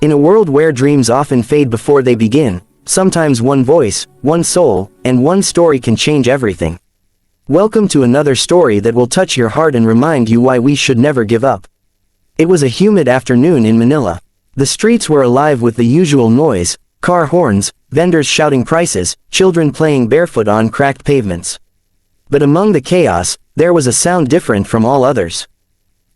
In a world where dreams often fade before they begin, sometimes one voice, one soul, and one story can change everything. Welcome to another story that will touch your heart and remind you why we should never give up. It was a humid afternoon in Manila. The streets were alive with the usual noise, car horns, vendors shouting prices, children playing barefoot on cracked pavements. But among the chaos, there was a sound different from all others.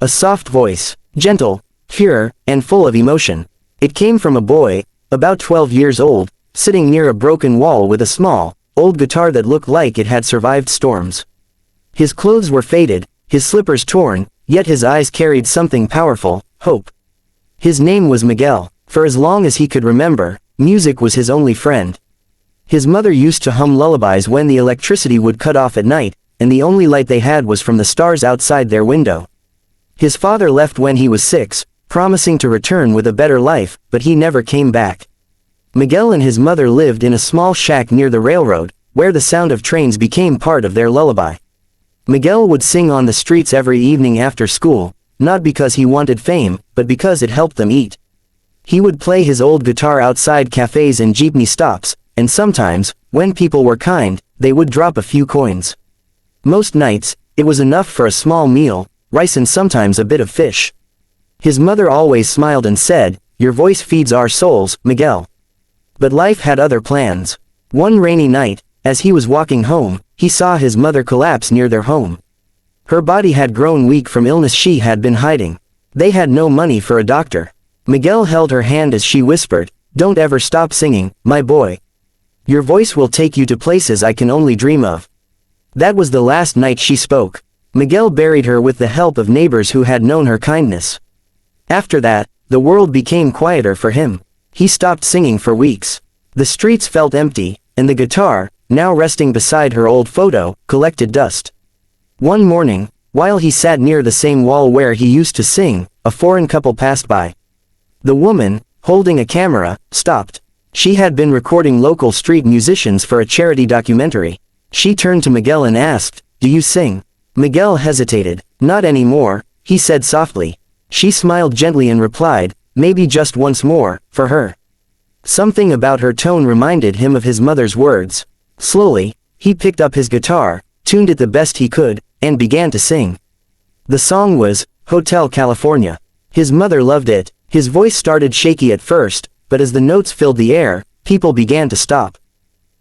A soft voice, gentle, pure, and full of emotion. It came from a boy, about 12 years old, sitting near a broken wall with a small, old guitar that looked like it had survived storms. His clothes were faded, his slippers torn, yet his eyes carried something powerful, hope. His name was Miguel. For as long as he could remember, music was his only friend. His mother used to hum lullabies when the electricity would cut off at night, and the only light they had was from the stars outside their window. His father left when he was 6, promising to return with a better life, but he never came back. Miguel and his mother lived in a small shack near the railroad, where the sound of trains became part of their lullaby. Miguel would sing on the streets every evening after school, not because he wanted fame, but because it helped them eat. He would play his old guitar outside cafes and jeepney stops, and sometimes, when people were kind, they would drop a few coins. Most nights, it was enough for a small meal, rice and sometimes a bit of fish. His mother always smiled and said, "Your voice feeds our souls, Miguel." But life had other plans. One rainy night, as he was walking home, he saw his mother collapse near their home. Her body had grown weak from illness she had been hiding. They had no money for a doctor. Miguel held her hand as she whispered, "Don't ever stop singing, my boy. Your voice will take you to places I can only dream of." That was the last night she spoke. Miguel buried her with the help of neighbors who had known her kindness. After that, the world became quieter for him. He stopped singing for weeks. The streets felt empty, and the guitar, now resting beside her old photo, collected dust. One morning, while he sat near the same wall where he used to sing, a foreign couple passed by. The woman, holding a camera, stopped. She had been recording local street musicians for a charity documentary. She turned to Miguel and asked, "Do you sing?" Miguel hesitated. "Not anymore," he said softly. She smiled gently and replied, "Maybe just once more, for her." Something about her tone reminded him of his mother's words. Slowly, he picked up his guitar, tuned it the best he could, and began to sing. The song was Hotel California. His mother loved it. His voice started shaky at first, but as the notes filled the air, people began to stop.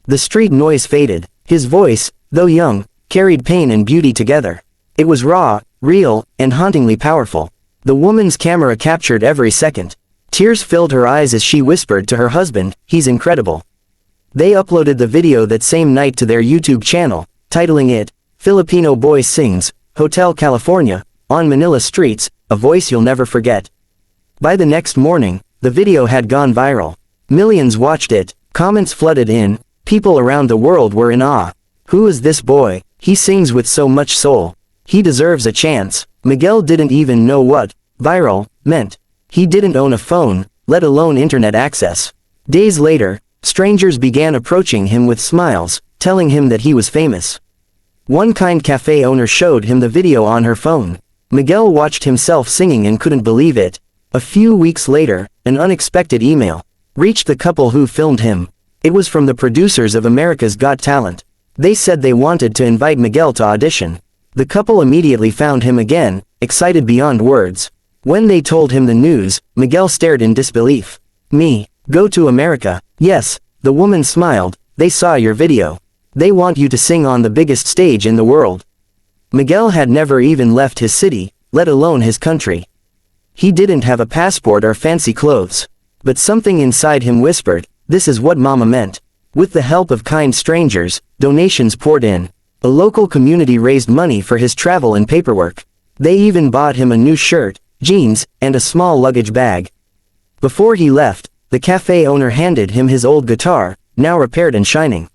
The street noise faded. His voice, though young, carried pain and beauty together. It was raw, real, and hauntingly powerful. The woman's camera captured every second. Tears filled her eyes as she whispered to her husband, "He's incredible." They uploaded the video that same night to their YouTube channel, titling it, "Filipino Boy Sings, Hotel California, on Manila Streets, a Voice You'll Never Forget." By the next morning, the video had gone viral. Millions watched it, comments flooded in, people around the world were in awe. "Who is this boy? He sings with so much soul. He deserves a chance." Miguel didn't even know what viral meant. He didn't own a phone, let alone internet access. Days later, strangers began approaching him with smiles, telling him that he was famous. One kind cafe owner showed him the video on her phone. Miguel watched himself singing and couldn't believe it. A few weeks later, an unexpected email reached the couple who filmed him. It was from the producers of America's Got Talent. They said they wanted to invite Miguel to audition. The couple immediately found him again, excited beyond words. When they told him the news, Miguel stared in disbelief. "Me? Go to America?" "Yes," the woman smiled, "they saw your video. They want you to sing on the biggest stage in the world." Miguel had never even left his city, let alone his country. He didn't have a passport or fancy clothes. But something inside him whispered, "This is what Mama meant." With the help of kind strangers, donations poured in. A local community raised money for his travel and paperwork. They even bought him a new shirt, jeans, and a small luggage bag. Before he left, the cafe owner handed him his old guitar, now repaired and shining.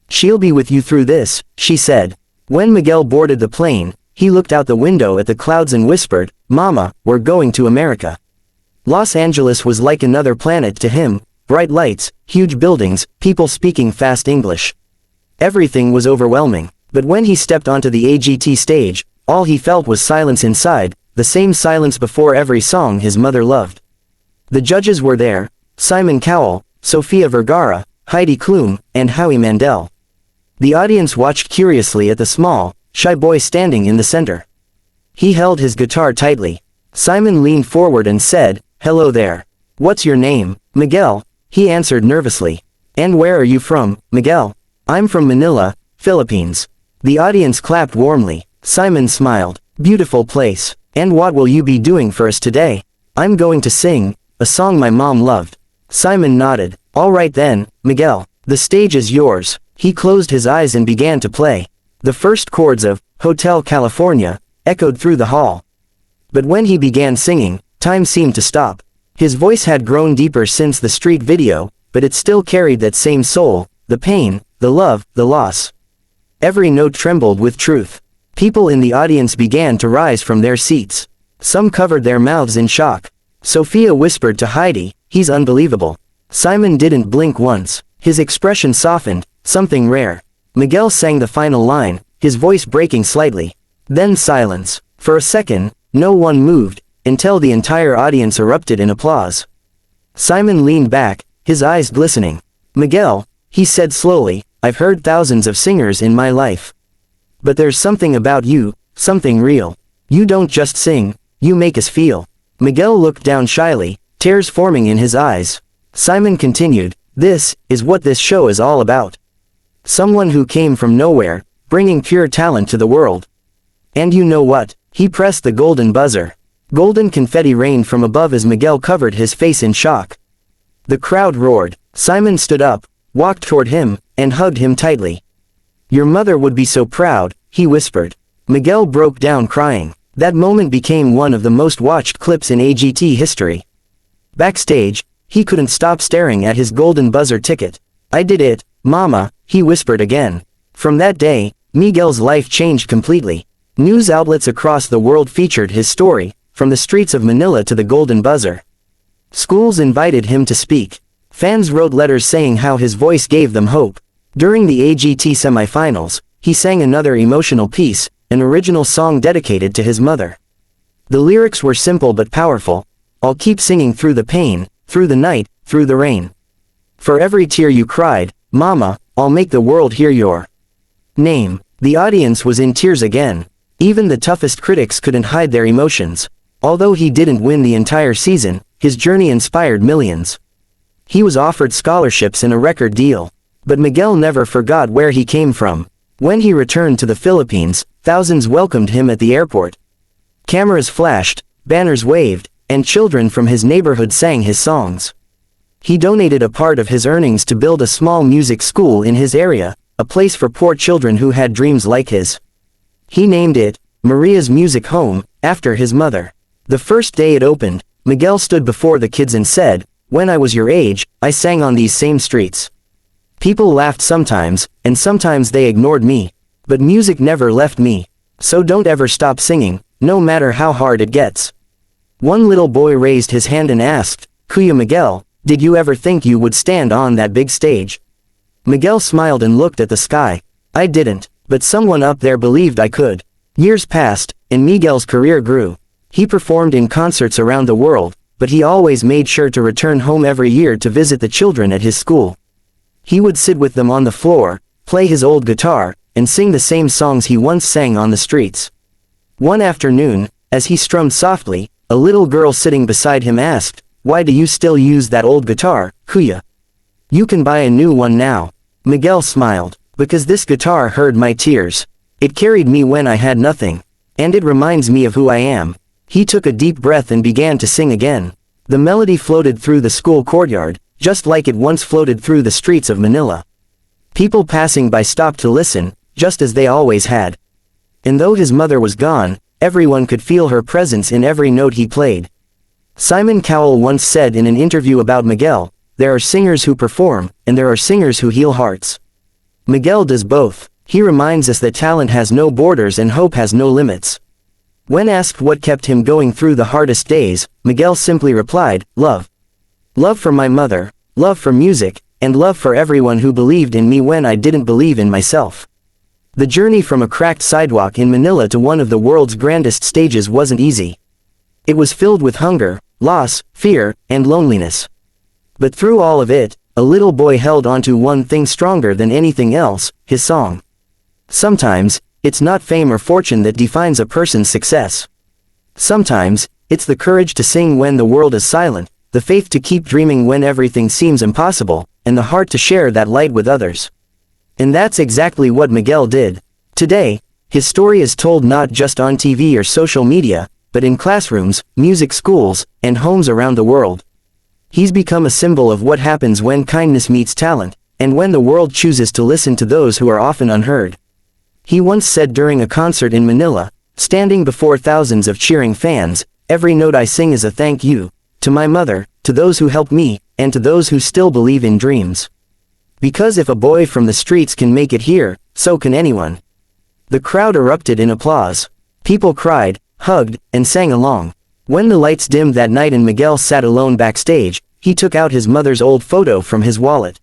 "She'll be with you through this," she said. When Miguel boarded the plane, he looked out the window at the clouds and whispered, "Mama, we're going to America." Los Angeles was like another planet to him, bright lights, huge buildings, people speaking fast English. Everything was overwhelming. But when he stepped onto the AGT stage, all he felt was silence inside, the same silence before every song his mother loved. The judges were there: Simon Cowell, Sofia Vergara, Heidi Klum, and Howie Mandel. The audience watched curiously at the small, shy boy standing in the center. He held his guitar tightly. Simon leaned forward and said, "Hello there. What's your name?" "Miguel," he answered nervously. "And where are you from, Miguel?" "I'm from Manila, Philippines." The audience clapped warmly. Simon smiled. "Beautiful place. And what will you be doing for us today?" "I'm going to sing a song my mom loved." Simon nodded. "All right then, Miguel. The stage is yours." He closed his eyes and began to play. The first chords of Hotel California echoed through the hall. But when he began singing, time seemed to stop. His voice had grown deeper since the street video, but it still carried that same soul, the pain, the love, the loss. Every note trembled with truth. People in the audience began to rise from their seats. Some covered their mouths in shock. Sophia whispered to Heidi, "He's unbelievable." Simon didn't blink once. His expression softened, something rare. Miguel sang the final line, his voice breaking slightly. Then silence. For a second, no one moved, until the entire audience erupted in applause. Simon leaned back, his eyes glistening. "Miguel," he said slowly, "I've heard thousands of singers in my life. But there's something about you, something real. You don't just sing, you make us feel." Miguel looked down shyly, tears forming in his eyes. Simon continued, "This is what this show is all about. Someone who came from nowhere, bringing pure talent to the world. And you know what?" He pressed the golden buzzer. Golden confetti rained from above as Miguel covered his face in shock. The crowd roared. Simon stood up, walked toward him, and hugged him tightly. "Your mother would be so proud," he whispered. Miguel broke down crying. That moment became one of the most watched clips in AGT history. Backstage, he couldn't stop staring at his golden buzzer ticket. "I did it, Mama," he whispered again. From that day, Miguel's life changed completely. News outlets across the world featured his story, from the streets of Manila to the golden buzzer. Schools invited him to speak. Fans wrote letters saying how his voice gave them hope. During the AGT semifinals, he sang another emotional piece, an original song dedicated to his mother. The lyrics were simple but powerful. "I'll keep singing through the pain, through the night, through the rain. For every tear you cried, Mama, I'll make the world hear your name." The audience was in tears again. Even the toughest critics couldn't hide their emotions. Although he didn't win the entire season, his journey inspired millions. He was offered scholarships and a record deal. But Miguel never forgot where he came from. When he returned to the Philippines, thousands welcomed him at the airport. Cameras flashed, banners waved, and children from his neighborhood sang his songs. He donated a part of his earnings to build a small music school in his area, a place for poor children who had dreams like his. He named it Maria's Music Home, after his mother. The first day it opened, Miguel stood before the kids and said, "When I was your age, I sang on these same streets. People laughed sometimes, and sometimes they ignored me. But music never left me. So don't ever stop singing, no matter how hard it gets." One little boy raised his hand and asked, "Kuya Miguel, did you ever think you would stand on that big stage?" Miguel smiled and looked at the sky. "I didn't, but someone up there believed I could." Years passed, and Miguel's career grew. He performed in concerts around the world, but he always made sure to return home every year to visit the children at his school. He would sit with them on the floor, play his old guitar, and sing the same songs he once sang on the streets. One afternoon, as he strummed softly, a little girl sitting beside him asked, "Why do you still use that old guitar, Kuya? You can buy a new one now." Miguel smiled. "Because this guitar heard my tears. It carried me when I had nothing. And it reminds me of who I am." He took a deep breath and began to sing again. The melody floated through the school courtyard, just like it once floated through the streets of Manila. People passing by stopped to listen, just as they always had. And though his mother was gone, everyone could feel her presence in every note he played. Simon Cowell once said in an interview about Miguel, "There are singers who perform, and there are singers who heal hearts." Miguel does both. He reminds us that talent has no borders and hope has no limits. When asked what kept him going through the hardest days, Miguel simply replied, "Love. Love for my mother, love for music, and love for everyone who believed in me when I didn't believe in myself." The journey from a cracked sidewalk in Manila to one of the world's grandest stages wasn't easy. It was filled with hunger, loss, fear, and loneliness. But through all of it, a little boy held onto one thing stronger than anything else: his song. Sometimes, it's not fame or fortune that defines a person's success. Sometimes, it's the courage to sing when the world is silent, the faith to keep dreaming when everything seems impossible, and the heart to share that light with others. And that's exactly what Miguel did. Today, his story is told not just on TV or social media, but in classrooms, music schools, and homes around the world. He's become a symbol of what happens when kindness meets talent, and when the world chooses to listen to those who are often unheard. He once said during a concert in Manila, standing before thousands of cheering fans, "Every note I sing is a thank you, to my mother, to those who helped me, and to those who still believe in dreams. Because if a boy from the streets can make it here, so can anyone." The crowd erupted in applause. People cried, hugged, and sang along. When the lights dimmed that night and Miguel sat alone backstage, he took out his mother's old photo from his wallet.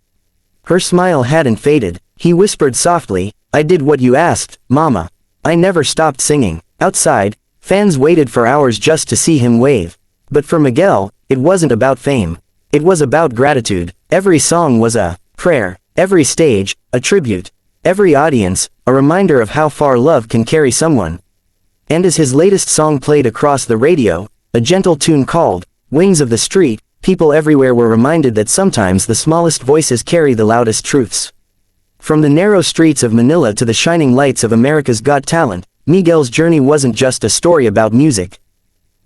Her smile hadn't faded. He whispered softly, "I did what you asked, Mama. I never stopped singing." Outside, fans waited for hours just to see him wave. But for Miguel, it wasn't about fame. It was about gratitude. Every song was a prayer. Every stage, a tribute. Every audience, a reminder of how far love can carry someone. And as his latest song played across the radio, a gentle tune called "Wings of the Street," people everywhere were reminded that sometimes the smallest voices carry the loudest truths. From the narrow streets of Manila to the shining lights of America's Got Talent, Miguel's journey wasn't just a story about music.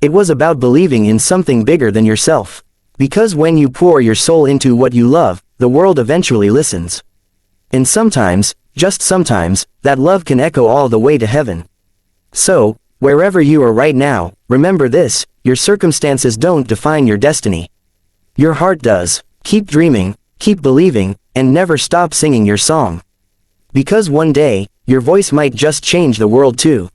It was about believing in something bigger than yourself. Because when you pour your soul into what you love, the world eventually listens. And sometimes, just sometimes, that love can echo all the way to heaven. So, wherever you are right now, remember this: your circumstances don't define your destiny. Your heart does. Keep dreaming, keep believing, and never stop singing your song. Because one day, your voice might just change the world too.